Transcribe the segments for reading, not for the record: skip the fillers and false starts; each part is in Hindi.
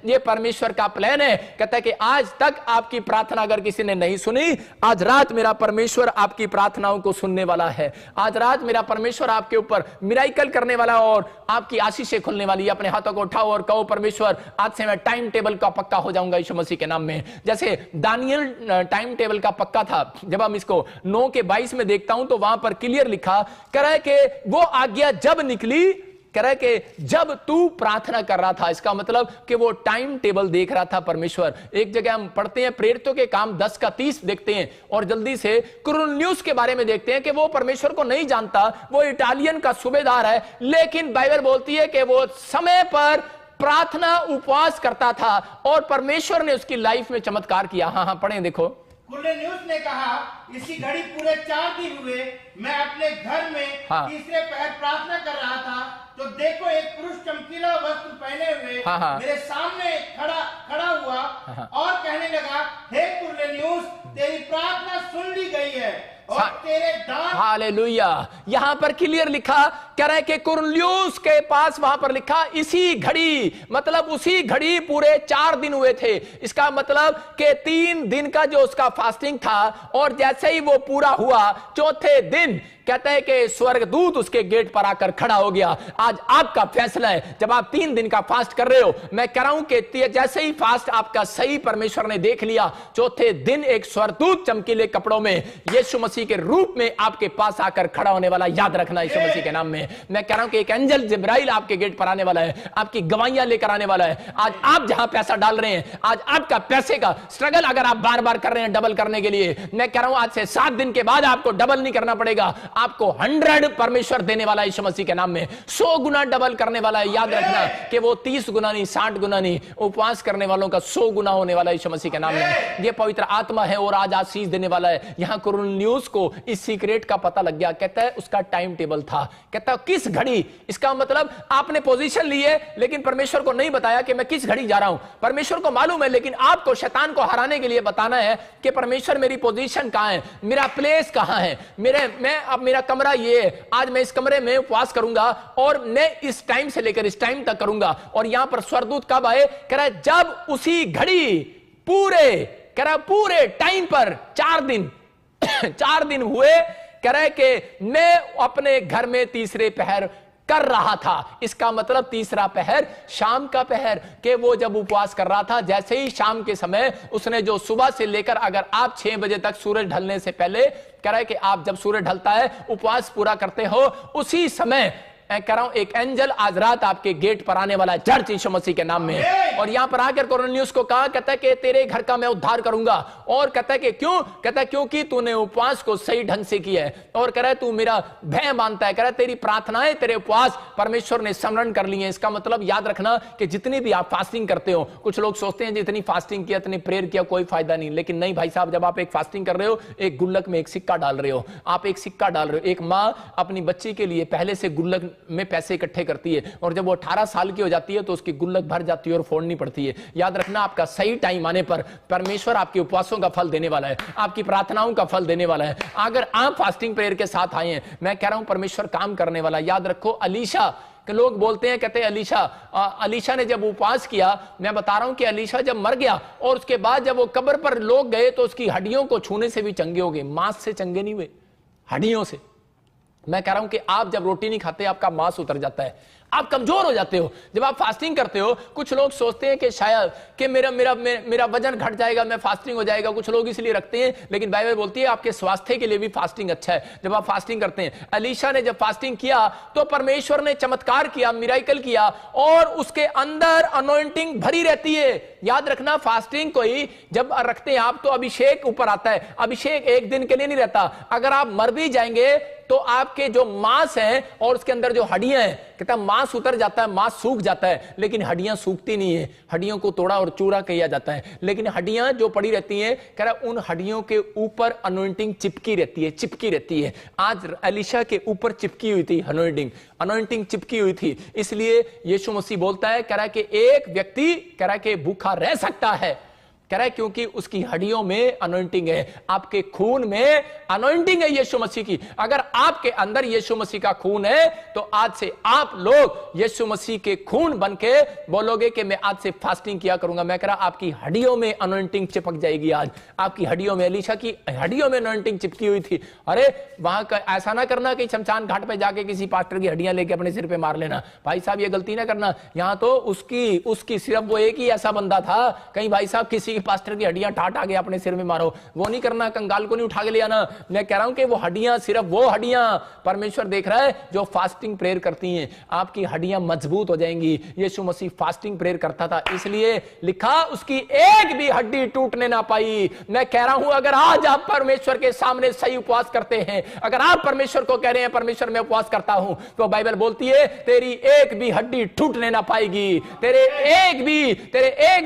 ये परमेश्वर का प्लान है। कहता है कि आज तक आपकी प्रार्थना अगर किसी ने नहीं सुनी, आज रात मेरा परमेश्वर आपकी प्रार्थनाओं को सुनने वाला है। आज रात मेरा परमेश्वर आपके ऊपर मिराइकल करने वाला और आपकी आशीषें खुलने वाली है। अपने हाथों को उठाओ और कहो, परमेश्वर आज से मैं टाइम टेबल का पक्का हो जाऊंगा यीशु मसीह के नाम में। जैसे दानियल टाइम टेबल का पक्का था। जब हम इसको 9:22 में देखता हूं तो वहां पर क्लियर लिखा कह रहा है कि वो आज्ञा जब निकली, कह रहा है कि जब तू प्रार्थना कर रहा था। इसका मतलब कि वो टाइम टेबल देख रहा था परमेश्वर। एक जगह हम पढ़ते हैं प्रेरितों के काम 10:30 देखते हैं और जल्दी से कुरनेलियुस के बारे में देखते हैं कि वो परमेश्वर को नहीं जानता, वो इटालियन का सूबेदार है, लेकिन बाइबल बोलती है कि वो समय पर प्रार्थना उपवास करता था और परमेश्वर ने उसकी लाइफ में चमत्कार किया। हाँ, पढ़ें, देखो। कुरनेलियुस ने कहा, इसी घड़ी पूरे 4 दिन हुए मैं अपने घर में तीसरे पहर प्रार्थना कर रहा था, तो देखो एक पुरुष चमकीला वस्त्र पहने हुए मेरे सामने खड़ा हुआ और कहने लगा, हे कुरनेलियुस, तेरी प्रार्थना सुन ली गई है और तेरे दान। हालेलुया। यहां पर क्लियर लिखा, कह रहा है कि कुरनेलियुस के पास वहां पर लिखा इसी घड़ी, मतलब उसी घड़ी पूरे 4 दिन हुए थे। इसका मतलब कि 3 दिन का जो उसका फास्टिंग था और जैसे ही वो पूरा हुआ, चौथे दिन कहते हैं कि स्वर्गदूत उसके गेट पर आकर खड़ा हो गया। आज आपका फैसला है, जब आप 3 दिन का फास्ट कर रहे हो, मैं कह रहा हूं कि जैसे ही फास्ट आपका सही परमेश्वर ने देख लिया, चौथे दिन एक स्वर्गदूत चमकीले कपड़ों में यीशु मसीह के रूप में आपके पास आकर खड़ा होने वाला। याद रखना यीशु मसीह के नाम में। मैं कह रहा हूं कि एक एंजल जिब्राइल आपके गेट पर आने वाला है, आपकी गवाहियां लेकर आने वाला है। आज आप जहां पैसा डाल रहे हैं, आज आपका पैसे का स्ट्रगल अगर आप बार बार कर रहे हैं डबल करने के लिए, मैं कह रहा हूं आज से 7 दिन के बाद आपको डबल नहीं करना पड़ेगा, आपको 100 परमेश्वर देने वाला है यीशु मसीह के नाम में। 100 गुना डबल करने वाला है। याद रखना कि वो 30 गुना नहीं, 60 गुना नहीं, उपवास करने वालों का 100 गुना होने वाला है यीशु मसीह के नाम में। ये पवित्र आत्मा है और आज आशीष देने वाला है। यहां कुरनेलियुस को इस सीक्रेट का पता लग गया। कहता है उसका टाइम टेबल था। कहता है किस घड़ी, इसका मतलब आपने पोजीशन ली है लेकिन परमेश्वर को नहीं बताया कि मैं किस घड़ी जा रहा हूं। परमेश्वर को मालूम है, लेकिन आपको शैतान को हराने के लिए बताना है कि परमेश्वर मेरी पोजीशन कहां है, मेरा प्लेस कहां है, मेरा कमरा ये है, आज मैं इस कमरे में उपवास करूंगा और मैं इस टाइम से लेकर इस टाइम तक करूंगा। और यहां पर स्वर्गदूत कब आए, कह रहा है जब उसी घड़ी पूरे टाइम पर 4 दिन हुए, कह रहा है कि मैं अपने घर में तीसरे पहर कर रहा था। इसका मतलब तीसरा पहर शाम का पहर के वो जब उपवास कर रहा था, जैसे ही शाम के समय उसने जो सुबह से लेकर अगर आप 6 बजे तक सूरज ढलने से पहले, कह रहा है कि आप जब सूरज ढलता है उपवास पूरा करते हो, उसी समय मैं कह रहा हूं एक एंजल आज रात आपके गेट पर आने वाला है चर्च यीशु मसीह के नाम में। और यहां पर आकर कुरनेलियुस को कहा, कहता है कि तेरे घर का मैं उद्धार करूंगा। और कहता है कि क्यों, कहता है क्योंकि तूने उपवास को सही ढंग से किया है। और कह रहा है तू मेरा भय मानता है, कह रहा है तेरी प्रार्थनाएं, तेरे उपवास परमेश्वर ने स्मरण कर लिए हैं। इसका मतलब याद रखना कि जितनी भी आप फास्टिंग करते हो, कुछ लोग सोचते हैं जितनी फास्टिंग किया, इतनी प्रेयर किया, कोई फायदा नहीं। लेकिन नहीं भाई साहब, जब आप एक फास्टिंग कर रहे हो, एक गुल्लक में एक सिक्का डाल रहे हो, आप एक सिक्का डाल रहे हो। एक मां अपनी बच्ची के लिए पहले से गुल्लक में पैसे इकट्ठे करती है और जब वो 18 साल की हो जाती है तो उसकी गुल्लक भर जाती है और फोड़नी पड़ती है। याद रखना आपका सही टाइम आने पर परमेश्वर आपके उपवासों का फल देने वाला है, आपकी प्रार्थनाओं का फल देने वाला है। अगर आप फास्टिंग प्रेयर के साथ आए हैं, मैं कह रहा हूं परमेश्वर काम करने वाला। याद रखो, अलीशा के लोग बोलते हैं, कहते हैं अलीशा ने जब उपवास किया, मैं बता रहा हूं कि अलीशा जब मर गया और उसके बाद जब वो कब्र पर लोग गए तो उसकी हड्डियों को छूने से भी चंगे हो गए, मांस से चंगे नहीं हुए, हड्डियों से। मैं कह रहा हूं कि आप जब रोटी नहीं खाते आपका मांस उतर जाता है, आप कमजोर हो जाते हो। जब आप फास्टिंग करते हो, कुछ लोग सोचते हैं कि शायद कि मेरा वजन घट जाएगा, मैं फास्टिंग हो जाएगा, कुछ लोग इसलिए रखते हैं। लेकिन बाइबल बोलती है आपके स्वास्थ्य के लिए भी फास्टिंग अच्छा है जब आप फास्टिंग करते हैं। अलीशा ने जब फास्टिंग किया तो परमेश्वर ने चमत्कार किया, मिराइकल किया और उसके अंदर अनॉइंटिंग भरी रहती है। याद रखना, फास्टिंग को ही जब रखते हैं आप तो अभिषेक ऊपर आता है। अभिषेक एक दिन के लिए नहीं रहता। अगर आप मर भी जाएंगे तो आपके जो मांस हैं और उसके अंदर जो हड्डियां हैं, कहता है मांस उतर जाता है, मांस सूख जाता है, लेकिन हड्डियां सूखती नहीं है। हड्डियों को तोड़ा और चूरा किया जाता है, लेकिन हड्डियां जो पड़ी रहती हैं, कह रहा उन हड्डियों के ऊपर अनॉइंटिंग चिपकी रहती है। आज अलीशा के ऊपर चिपकी हुई थी अनॉइंटिंग चिपकी हुई थी। इसलिए यीशु मसीह बोलता है, कह रहा है कि एक व्यक्ति कह रहा है कि भूखा रह सकता है, कह रहा है क्योंकि उसकी हड्डियों में अनॉइंटिंग है, आपके खून में अनॉइंटिंग है यीशु मसीह की। अगर आपके अंदर यीशु मसीह का खून है तो आज से आप लोग यीशु मसीह के खून बनके बोलोगे कि मैं आज से फास्टिंग किया करूंगा। मैं कह रहा आपकी हड्डियों में अनॉइंटिंग चिपक जाएगी। आज आपकी हड्डियों में, एलीशा की हड्डियों में अनॉइंटिंग चिपकी हुई थी। अरे वहां का ऐसा ना करना कि शमशान घाट पे जाके किसी पास्टर की हड्डियां लेके अपने सिर पे मार लेना। भाई साहब ये गलती ना करना। यहां तो उसकी सिर्फ वो एक ही ऐसा बंदा था, कहीं भाई साहब किसी के पास्टर की हड्डियां ठाट आगे अपने सिर में मारो, वो नहीं करना। कंगाल को नहीं उठा के ले आना। मैं कह रहा हूं कि वो हड्डियां, सिर्फ वो हड्डियां परमेश्वर देख रहा है जो फास्टिंग प्रेयर करती हैं। आपकी हड्डियां मजबूत हो जाएंगी। यीशु मसीह फास्टिंग प्रेयर करता था, इसलिए लिखा उसकी एक भी हड्डी टूटने ना पाई। मैं कह रहा हूं अगर आज आप परमेश्वर के सामने सही उपवास करते हैं, अगर आप परमेश्वर को कह रहे हैं परमेश्वर मैं उपवास करता हूं, तो बाइबल बोलती है तेरी एक भी हड्डी टूटने ना पाएगी। तेरे एक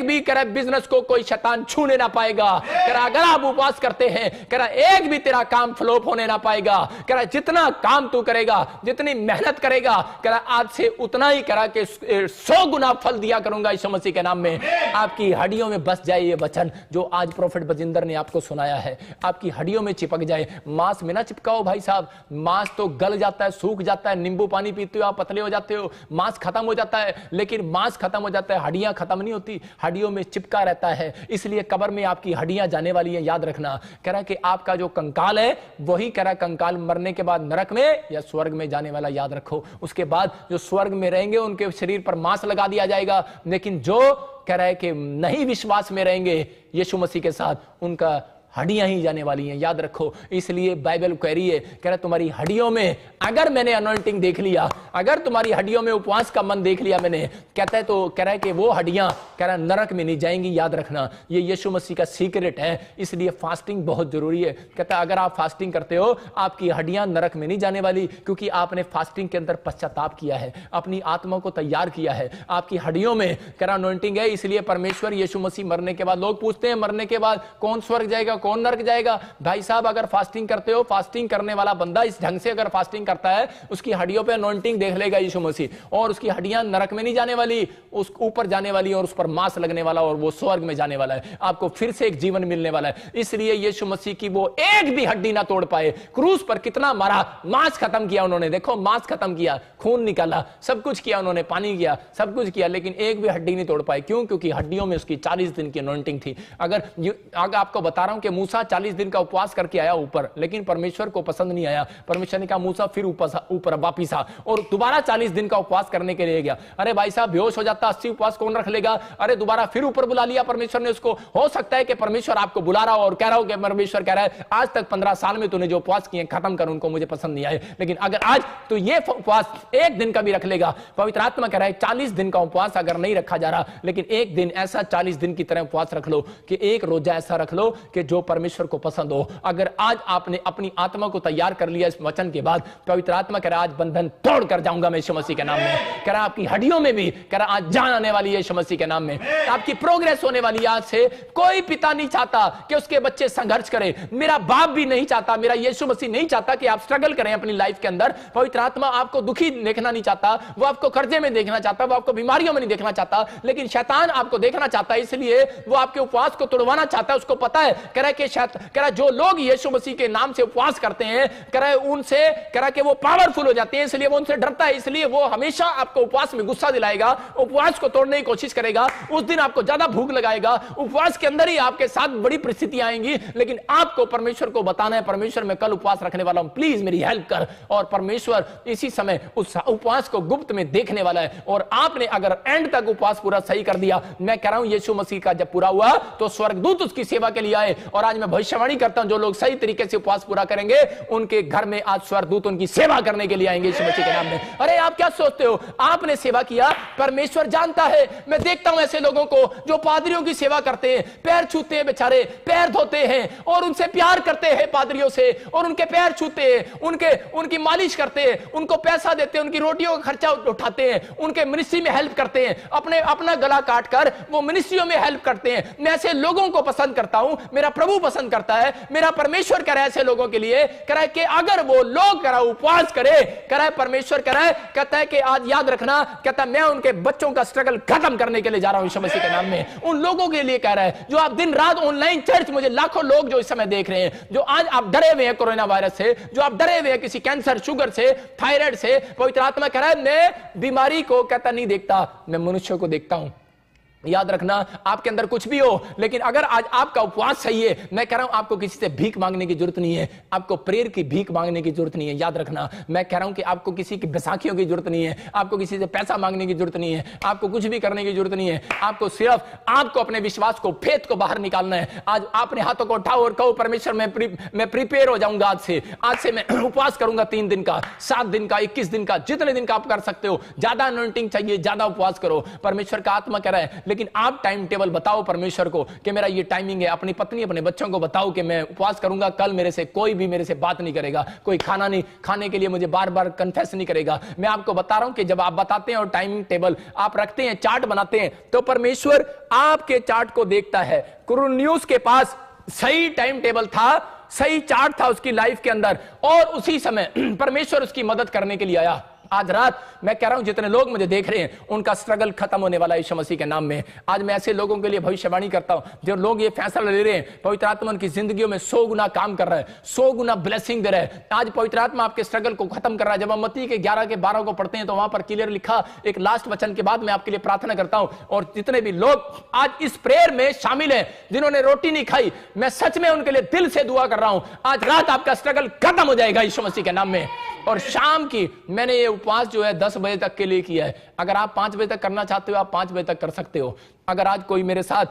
भी कर बिजनेस को कोई शैतान छूने ना पाएगा। करा अगर आप उपवास करते हैं, करा एक भी तेरा काम फ्लॉप होने ना पाएगा। करा जितना काम तू करेगा, जितनी मेहनत करेगा, करा आज से उतना ही करा के 100 गुना फल दिया करूंगा यीशु मसीह के नाम में। आपकी हड्डियों में बस जाए ये वचन जो आज प्रोफेट बजिंदर ने आपको सुनाया है, आपकी हड्डियों में चिपक जाए। मांस में ना चिपकाओ भाई साहब, मांस तो गल जाता है, सूख जाता है। नींबू पानी पीते हो आप पतले हो जाते हो, मांस खत्म हो जाता है, लेकिन मांस खत्म हो जाता है, हड्डियां खत्म नहीं होती, हड्डियों में चिपका रहता है। इसलिए कब्र में आपकी हड्डियां जाने वाली है, याद रखना। कह रहा कि आपका जो कंकाल है वही कह रहा कंकाल मरने के बाद नरक में या स्वर्ग में जाने वाला, याद रखो। उसके बाद जो स्वर्ग में रहेंगे उनके शरीर पर मांस लगा दिया जाएगा, लेकिन जो कह रहा है कि नहीं विश्वास में रहेंगे यीशु मसीह के साथ, उनका हड्डियां ही जाने वाली हैं, याद रखो। इसलिए बाइबल कह रही है, कह रहा तुम्हारी हड्डियों में अगर मैंने अनॉइंटिंग देख लिया, अगर तुम्हारी हड्डियों में उपवास का मन देख लिया मैंने, कहता है तो कह रहा है कि वो हड्डियां कह रहा नरक में नहीं जाएंगी, याद रखना। ये यीशु मसीह का सीक्रेट है, इसलिए फास्टिंग बहुत जरूरी है। कहता है अगर आप फास्टिंग करते हो आपकी हड्डियां नरक में नहीं जाने वाली, क्योंकि आपने फास्टिंग के अंदर पश्चाताप किया है, अपनी आत्मा को तैयार किया है। आपकी हड्डियों में कह रहा अनॉइंटिंग है, इसलिए परमेश्वर यीशु मसीह मरने के बाद, लोग पूछते हैं मरने के बाद कौन स्वर्ग जाएगा कौन नरक जाएगा। भाई साहब अगर फास्टिंग करते हो, फास्टिंग करने वाला बंदा इस ढंग से अगर फास्टिंग करता है, उसकी हड्डियों पे अनॉइंटिंग देख लेगा यीशु मसीह, और उसकी हड्डियां नरक में नहीं जाने वाली, उस ऊपर जाने वाली और उस पर मांस लगने वाला और वो स्वर्ग में जाने वाला है। आपको फिर से एक जीवन मिलने वाला है। इसलिए यीशु मसीह की वो एक भी हड्डी ना तोड़ पाए। क्रूस पर कितना मारा, मांस खत्म किया उन्होंने, देखो मांस खत्म किया, खून निकाला, सब कुछ किया उन्होंने, पानी किया, सब कुछ किया, लेकिन एक भी हड्डी नहीं तोड़ पाए। क्यों? क्योंकि हड्डियों में उसकी 40 दिन की अनॉइंटिंग थी। अगर आपको बता रहा हूं कि मूसा 40 दिन का उपवास करके आया ऊपर, लेकिन परमेश्वर को पसंद नहीं आया। परमेश्वर ने कहा मूसा फिर ऊपर वापिस आ, और दोबारा 40 दिन का उपवास करने के लिए गया। अरे भाई साहब बेहोश हो जाता, 80 उपवास कौन रख लेगा। अरे दोबारा फिर ऊपर बुला लिया परमेश्वर ने उसको। हो सकता है कि परमेश्वर आपको बुला रहा हो और कह रहा हो कि परमेश्वर कह रहा है आज तक 15 साल में तूने जो उपवास किए खत्म कर, उनको मुझे पसंद नहीं आए, लेकिन अगर आज तो ये उपवास एक दिन का भी रख लेगा। पवित्र आत्मा कह रहा है 40 दिन का उपवास अगर नहीं रखा जा रहा, लेकिन एक दिन ऐसा 40 दिन की तरह उपवास रख लो कि एक रोजा ऐसा रख लो कि जो परमेश्वर को पसंद हो। अगर आज आपने अपनी आत्मा को तैयार कर लिया इस वचन के बाद, पवित्र आत्मा कह रहा आज बंधन तोड़ कर जाऊंगा मैं यीशु मसीह के नाम में। कह रहा आपकी हड्डियों में भी कह रहा आज जान आने वाली है यीशु मसीह के नाम में, आपकी प्रोग्रेस होने वाली। आज से कोई पिता नहीं चाहता कि उसके बच्चे संघर्ष करें, मेरा बाप भी नहीं चाहता, मेरा यीशु मसीह नहीं चाहता कि आप स्ट्रगल करें अपनी लाइफ के अंदर। पवित्र आत्मा आपको दुखी देखना नहीं चाहता, वो आपको कर्जे में देखना चाहता, वो आपको बीमारियों में नहीं देखना चाहता, लेकिन शैतान आपको देखना चाहता है, इसलिए वो आपके उपवास को तोड़वाना चाहता है। उसको पता है कह रहा कि जो लोग यीशु मसीह के नाम से उपवास करते हैं, कह रहा है उनसे कह रहा कि वो पावरफुल हो जाते हैं, इसलिए वो उनसे डरता है, इसलिए वो हमेशा आपको उपवास में गुस्सा दिलाएगा, उपवास को तोड़ने की कोशिश करेगा। उस दिन आपको ज्यादा भूख लगाएगा, उपवास के अंदर ही आपके साथ बड़ी परिस्थितियां आएंगी, लेकिन आपको परमेश्वर को बताना है परमेश्वर मैं कल उपवास रखने वाला हूं, प्लीज मेरी हेल्प कर। और परमेश्वर इसी समय उस उपवास को गुप्त में देखने वाला है। और आपने अगर एंड तक उपवास पूरा सही कर दिया, मैं कह रहा हूं यीशु मसीह का जब पूरा हुआ तो स्वर्गदूत उसकी सेवा के लिए आए। और आज मैं भविष्यवाणी करता हूं जो लोग सही तरीके से उपवास पूरा करेंगे उनके घर में आज स्वर्गदूत उनकी सेवा करने के लिए आएंगे यीशु मसीह के नाम में। अरे आप क्या सोचते हो, आपने सेवा किया, परमेश्वर जानता है। मैं देखता हूं ऐसे लोगों को जो पादरियों की सेवा करते हैं, पैर छूते हैं, बेचारे पैर धोते हैं और उनसे प्यार करते हैं पादरियों से, और उनके पैर छूते हैं, उनकी मालिश करते हैं, उनको पैसा देते हैं, उनकी रोटियों का खर्चा उठाते हैं, उनके मिनिस्ट्री में हेल्प करते हैं, अपना गला काट कर वो मिनिस्ट्रियों में हेल्प करते हैं। मैं ऐसे लोगों को पसंद करता हूं। मेरा प्रभु प्रभु पसंद करता है। मेरा परमेश्वर कह रहा है ऐसे लोगों के लिए, कह रहा है कि अगर वो लोग कह रहा उपवास करे, कह रहा है परमेश्वर कह रहा है, कहता है कि आज याद रखना, कहता है मैं उनके बच्चों का स्ट्रगल खत्म करने के लिए जा रहा हूं यीशु मसीह के नाम में। उन लोगों के लिए कह रहा है जो आप दिन रात ऑनलाइन चर्च, मुझे लाखों लोग जो इस समय देख रहे हैं, जो आज आप डरे हुए हैं कोरोना वायरस से, जो आप डरे हुए हैं किसी कैंसर, शुगर से, थायराइड से, पवित्र आत्मा कह रहा है मैं बीमारी को कहता नहीं देखता, मैं मनुष्य को देखता हूं। याद रखना, आपके अंदर कुछ भी हो, लेकिन अगर आज आपका उपवास सही है, मैं कह रहा हूं आपको किसी से भीख मांगने की जरूरत नहीं है, आपको प्रेयर की भीख मांगने की जरूरत नहीं है। याद रखना, मैं कह रहा हूं कि आपको किसी की बैसाखियों की जरूरत नहीं है, आपको किसी से पैसा मांगने की जरूरत नहीं है, आपको कुछ भी करने की जरूरत नहीं है। आपको सिर्फ आपको अपने विश्वास को, फेथ को बाहर निकालना है। आज अपने हाथों को उठाओ और कहो परमेश्वर मैं प्रिपेयर हो जाऊंगा, आज से मैं उपवास करूंगा 3 दिन का, 7 दिन का, 21 दिन का, जितने दिन का आप कर सकते हो। ज्यादा अनॉइंटिंग चाहिए, ज्यादा उपवास करो, परमेश्वर का आत्मा कह रहा है। लेकिन आप टाइम टेबल बताओ परमेश्वर को कि मेरा ये टाइमिंग है। अपनी पत्नी, अपने बच्चों को बताओ कि मैं उपवास करूंगा, कल मेरे से कोई भी मेरे से बात नहीं करेगा, कोई खाना नहीं खाने के लिए मुझे बार बार कन्फेस नहीं करेगा। मैं आपको बता रहा हूं कि जब आप बताते हैं और टाइमिंग टेबल आप रखते हैं, चार्ट बनाते हैं, तो परमेश्वर आपके चार्ट को देखता है। कुरनेलियुस के पास सही टाइम टेबल था, सही चार्ट था उसकी लाइफ के अंदर, और उसी समय परमेश्वर उसकी मदद करने के लिए आया। आज रात मैं कह रहा हूं जितने लोग मुझे देख रहे हैं उनका स्ट्रगल खत्म होने वाला है यीशु मसीह के नाम में। आज मैं ऐसे लोगों के लिए भविष्यवाणी करता हूं, जो लोग ये फैसला ले रहे हैं, पवित्र आत्मा उनकी जिंदगियों में 100 गुना काम कर रहा है, 100 गुना ब्लेसिंग दे रहा है। आज पवित्र आत्मा आपके स्ट्रगल को खत्म कर रहा है। जब हम मत्ती के 11 के 12 को पढ़ते हैं तो वहां पर क्लियर लिखा, एक लास्ट वचन के बाद मैं आपके लिए प्रार्थना करता हूं, और जितने भी लोग आज इस प्रेयर में शामिल हैं, जिन्होंने रोटी नहीं खाई, मैं सच में उनके लिए दिल से दुआ कर रहा हूं। आज रात आपका स्ट्रगल खत्म हो जाएगा यीशु मसीह के नाम में। और शाम की मैंने ये उपवास जो है 10 बजे तक के लिए किया है। अगर आप 5 बजे तक करना चाहते हो, आप 5 बजे तक कर सकते हो। अगर आज कोई मेरे साथ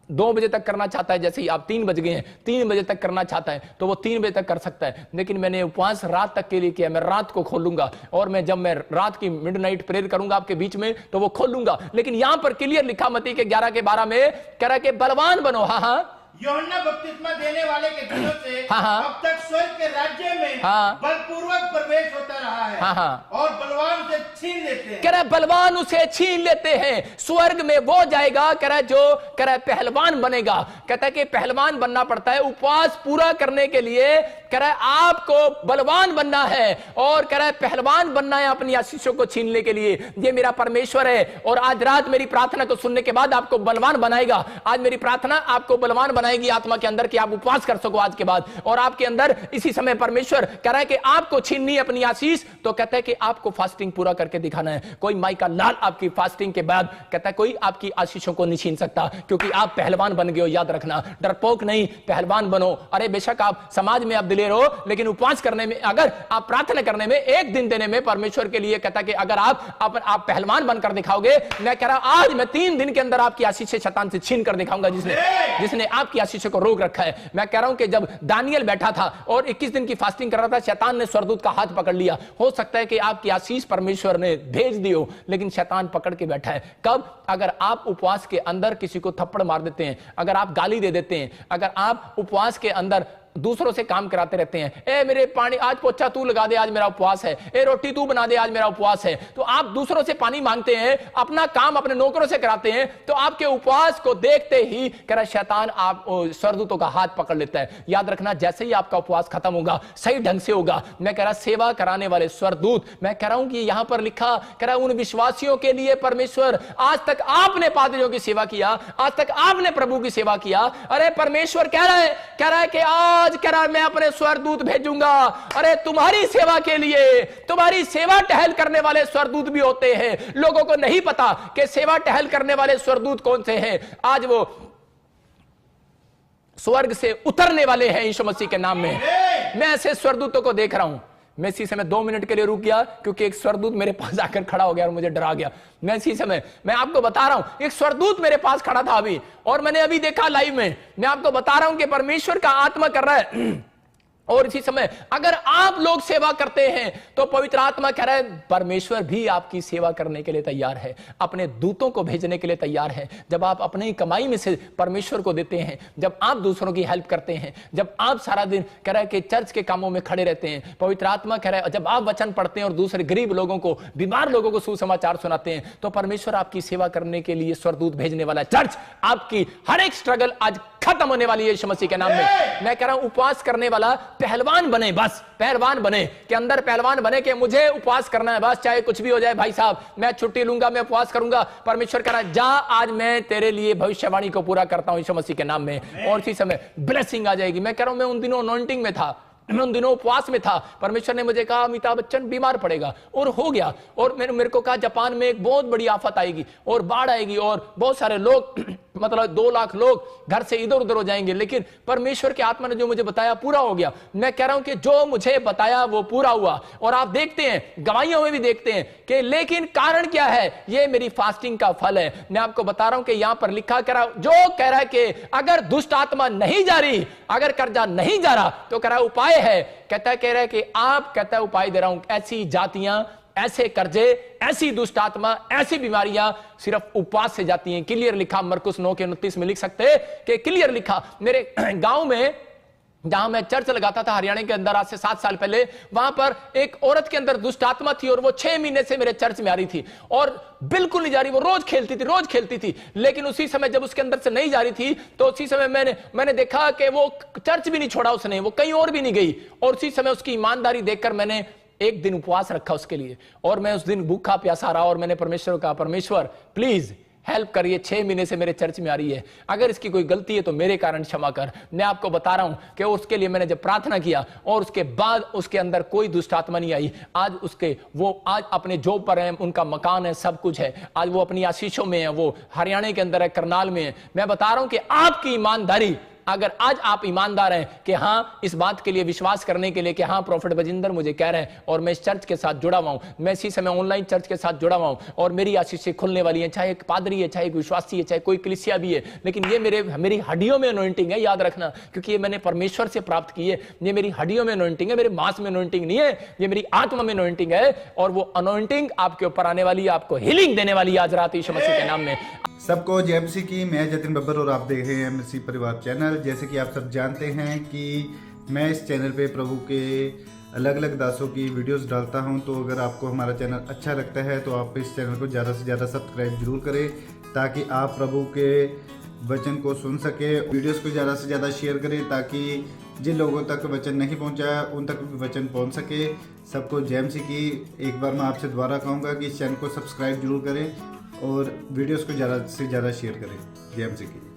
2 बजे तक करना चाहता है, जैसे ही आप 3 बज गए हैं, 3 बजे तक करना चाहता है तो वो 3 बजे तक कर सकता है। लेकिन मैंने उपवास रात तक के लिए किया। मैं रात को खोलूंगा, और मैं जब मैं रात की मिडनाइट प्रेयर करूंगा आपके बीच में तो वो खोलूंगा। लेकिन यहां पर क्लियर लिखा मत्ती के 11 के 12 में, कह रहा है कि बलवान बनो। हाँ, यूहन्ना बपतिस्मा देने वाले के दिनों से हाँ, अब तक स्वर्ग के राज्य में हाँ, बलपूर्वक प्रवेश होता रहा है, हाँ, और बलवान उसे छीन लेते हैं। कह रहा है बलवान उसे छीन लेते हैं। स्वर्ग में वो जाएगा, कह रहा है जो कह रहा है पहलवान बनेगा। कहता है कि पहलवान बनना पड़ता है उपवास पूरा करने के लिए। कह रहा है आपको बलवान बनना है, और कह रहा है पहलवान बनना है अपनी आशीषों को छीनने के लिए। ये मेरा परमेश्वर है, और आज रात मेरी प्रार्थना को सुनने के बाद आपको बलवान बनाएगा। आज मेरी प्रार्थना आपको बलवान बनाएगी आत्मा के अंदर, कि आप उपवास कर सको आज के बाद। और आपके अंदर इसी समय परमेश्वर कह रहा है कि आपको छीननी है अपनी आशीष, तो कहता है कि आपको फास्टिंग पूरा करके दिखाना है। कोई माई का लाल आपकी फास्टिंग के बाद, कहता है कोई आपकी आशीषों को नहीं छीन सकता, क्योंकि आप पहलवान बन गए हो। याद रखना, डरपोक नहीं, पहलवान बनो। अरे बेशक आप समाज में आप दिलेर हो, लेकिन उपवास करने में, अगर आप प्रार्थना करने में, एक दिन देने में परमेश्वर के लिए कहता है कि अगर आप पहलवान बनकर दिखाओगे, मैं कह रहा हूं आज मैं 3 दिन के अंदर आपकी आशीष शैतान से छीन कर दिखाऊंगा, जिसने आपकी आशीष को रोक रखा है। मैं कह रहा हूं कि जब दानियल बैठा था और 21 दिन की फास्टिंग कर रहा था, शैतान ने स्वर्गदूत का हाथ पकड़ लिया। हो सकता है कि आपकी आशीष परमेश्वर ने भेज दी हो, लेकिन शैतान पकड़ के बैठा है। कब? अगर आप उपवास के अंदर किसी को थप्पड़ मार देते हैं, अगर आप गाली दे देते हैं, अगर आप उपवास के अंदर दूसरों से काम कराते रहते हैं, ए मेरे पानी आज पोछा तू लगा दे, आज मेरा उपवास है, ए रोटी तू बना दे, आज मेरा उपवास है, तो आप दूसरों से पानी मांगते हैं, अपना काम अपने नौकरों से कराते हैं, तो आपके उपवास को देखते ही कह रहा शैतान आप स्वर्गदूतों का हाथ पकड़ लेता है। याद रखना, जैसे ही आपका उपवास खत्म होगा, सही ढंग से होगा, मैं कह रहा सेवा कराने वाले स्वर्गदूत, मैं कह रहा हूं कि यहां पर लिखा, कह रहा उन विश्वासियों के लिए परमेश्वर, आज तक आपने पादरियों की सेवा किया, आज तक आपने प्रभु की सेवा किया, अरे परमेश्वर कह रहा है कि आज कह रहा है मैं अपने स्वर्गदूत भेजूंगा। अरे तुम्हारी सेवा के लिए, तुम्हारी सेवा टहल करने वाले स्वर्गदूत भी होते हैं। लोगों को नहीं पता कि सेवा टहल करने वाले स्वर्गदूत कौन से हैं। आज वो स्वर्ग से उतरने वाले हैं यीशु मसीह के नाम में। मैं ऐसे स्वर्गदूतों को देख रहा हूं। मैं इसी समय 2 मिनट के लिए रुक गया, क्योंकि एक स्वर्गदूत मेरे पास आकर खड़ा हो गया और मुझे डरा गया। मैं इसी समय, मैं आपको बता रहा हूं, एक स्वर्गदूत मेरे पास खड़ा था अभी, और मैंने अभी देखा लाइव में। मैं आपको बता रहा हूं कि परमेश्वर का आत्मा कर रहा है। और इसी समय अगर आप लोग सेवा करते हैं तो पवित्र आत्मा कह रहा है परमेश्वर भी आपकी सेवा करने के लिए तैयार है, अपने दूतों को भेजने के लिए तैयार है। जब आप अपनी कमाई में से परमेश्वर को देते हैं, जब आप दूसरों की हेल्प करते हैं, जब आप सारा दिन कह रहा है कि चर्च के कामों में खड़े रहते हैं, पवित्र आत्मा कह रहा है जब आप वचन पढ़ते हैं और दूसरे गरीब लोगों को, बीमार लोगों को सुसमाचार सुनाते हैं, तो परमेश्वर आपकी सेवा करने के लिए स्वर्गदूत भेजने वाला है। चर्च आपकी हर एक स्ट्रगल आज खत्म होने वाली है यीशु मसीह के नाम में। मैं कह रहा हूं उपवास करने वाला पहलवान बने, बस पहलवान बने, कि अंदर पहलवान बने कि मुझे उपवास करना है, बस चाहे कुछ भी हो जाए भाई साहब, मैं छुट्टी लूंगा, मैं उपवास करूंगा। परमेश्वर कह रहा है जा आज मैं तेरे लिए भविष्यवाणी को पूरा करता हूं यीशु मसीह के नाम में, और इसी समय ब्लेसिंग आ जाएगी। मैं कह रहा हूं मैं उन दिनों अनॉइंटिंग में था, मैं उन दिनों उपवास में था। परमेश्वर ने मुझे कहा अमिताभ बच्चन बीमार पड़ेगा, और हो गया। और मेरे को कहा जापान में एक बहुत बड़ी आफत आएगी और बाढ़ आएगी और बहुत सारे लोग मतलब 2 लाख लोग घर से इधर उधर हो जाएंगे। लेकिन परमेश्वर की आत्मा ने जो मुझे बताया पूरा हो गया। मैं कह रहा हूं कि जो मुझे बताया वो पूरा हुआ। और आप देखते हैं गवाहियों में भी देखते हैं कि लेकिन कारण क्या है, ये मेरी फास्टिंग का फल है। मैं आपको बता रहा हूं कि यहां पर लिखा कह रहा जो कह रहा है कि अगर दुष्ट आत्मा नहीं जा रही, अगर कर्जा नहीं जा रहा, तो कह रहा उपाय है। कहता है कह रहा है कि आप, कहता है उपाय दे रहा हूं, ऐसी जातियां, ऐसे कर्जे, ऐसी दुष्ट आत्मा, ऐसी बीमारियां सिर्फ उपवास से जाती हैं। क्लियर लिखा मरकुस 9:29 में लिख सकते हैं कि क्लियर लिखा। मेरे गांव में जहां मैं चर्च लगाता था हरियाणा के अंदर, आज से 7 साल पहले, वहां पर एक औरत के अंदर दुष्ट आत्मा थी और वो 6 महीने से मेरे चर्च में आ रही थी और बिल्कुल नहीं जा रही। वो रोज खेलती थी। लेकिन उसी समय जब उसके अंदर से नहीं जा रही थी तो उसी समय मैंने देखा कि वो चर्च भी नहीं छोड़ा उसने, वो कहीं और भी नहीं गई। और उसी समय उसकी ईमानदारी देखकर मैंने एक दिन उपवास रखा उसके लिए, और मैं उस दिन भूखा प्यासा रहा और मैंने परमेश्वर का, परमेश्वर प्लीज हेल्प करिए, 6 महीने से मेरे चर्च में आ रही है, अगर इसकी कोई गलती है तो मेरे कारण क्षमा कर। मैं आपको बता रहा हूं कि उसके लिए मैंने जब प्रार्थना किया और उसके बाद उसके अंदर कोई दुष्ट आत्मा नहीं आई। आज वो आज अपने जॉब पर है, उनका मकान है, सब कुछ है, आज वो अपनी आशीषों में है, वो हरियाणा के अंदर है, करनाल में है। मैं बता रहा हूं कि आपकी ईमानदारी, अगर आज आप ईमानदार हैं कि हां इस बात के लिए विश्वास करने के लिए कि हां प्रोफेट बजिंदर मुझे कह रहे हैं और मैं इस चर्च के साथ जुड़ा हुआ हूं, मैं इसी समय ऑनलाइन चर्च के साथ जुड़ा हुआ हूं और मेरी आशीषें खुलने वाली हैं, चाहे एक पादरी है, चाहे एक विश्वासी है, चाहे कोई कलीसिया भी है, लेकिन ये मेरी हड्डियों में अनॉइंटिंग है, याद रखना, क्योंकि ये मैंने परमेश्वर से प्राप्त की है। ये मेरी हड्डियों में अनॉइंटिंग है, मेरे मांस में अनॉइंटिंग नहीं है, ये मेरी आत्मा में अनॉइंटिंग है, और वो अनॉइंटिंग आपके ऊपर आने वाली है, आपको हीलिंग देने वाली है आज रात यीशु मसीह के नाम में। सबको जय मसीह की। मैं जतिन बब्बर और आप देख रहे हैं एमएससी परिवार चैनल। जैसे कि आप सब जानते हैं कि मैं इस चैनल पे प्रभु के अलग अलग दासों की वीडियोस डालता हूं, तो अगर आपको हमारा चैनल अच्छा लगता है तो आप इस चैनल को ज़्यादा से ज़्यादा सब्सक्राइब जरूर करें, ताकि आप प्रभु के वचन को सुन सके। वीडियोस को ज़्यादा से ज़्यादा शेयर करें ताकि जिन लोगों तक वचन नहीं पहुंचा उन तक भी वचन पहुंच सके। सबको जय मसीह की। एक बार मैं आपसे दोबारा कहूँगा कि इस चैनल को सब्सक्राइब जरूर करें और वीडियोस को ज़्यादा से ज़्यादा शेयर करें। जय मसीह की।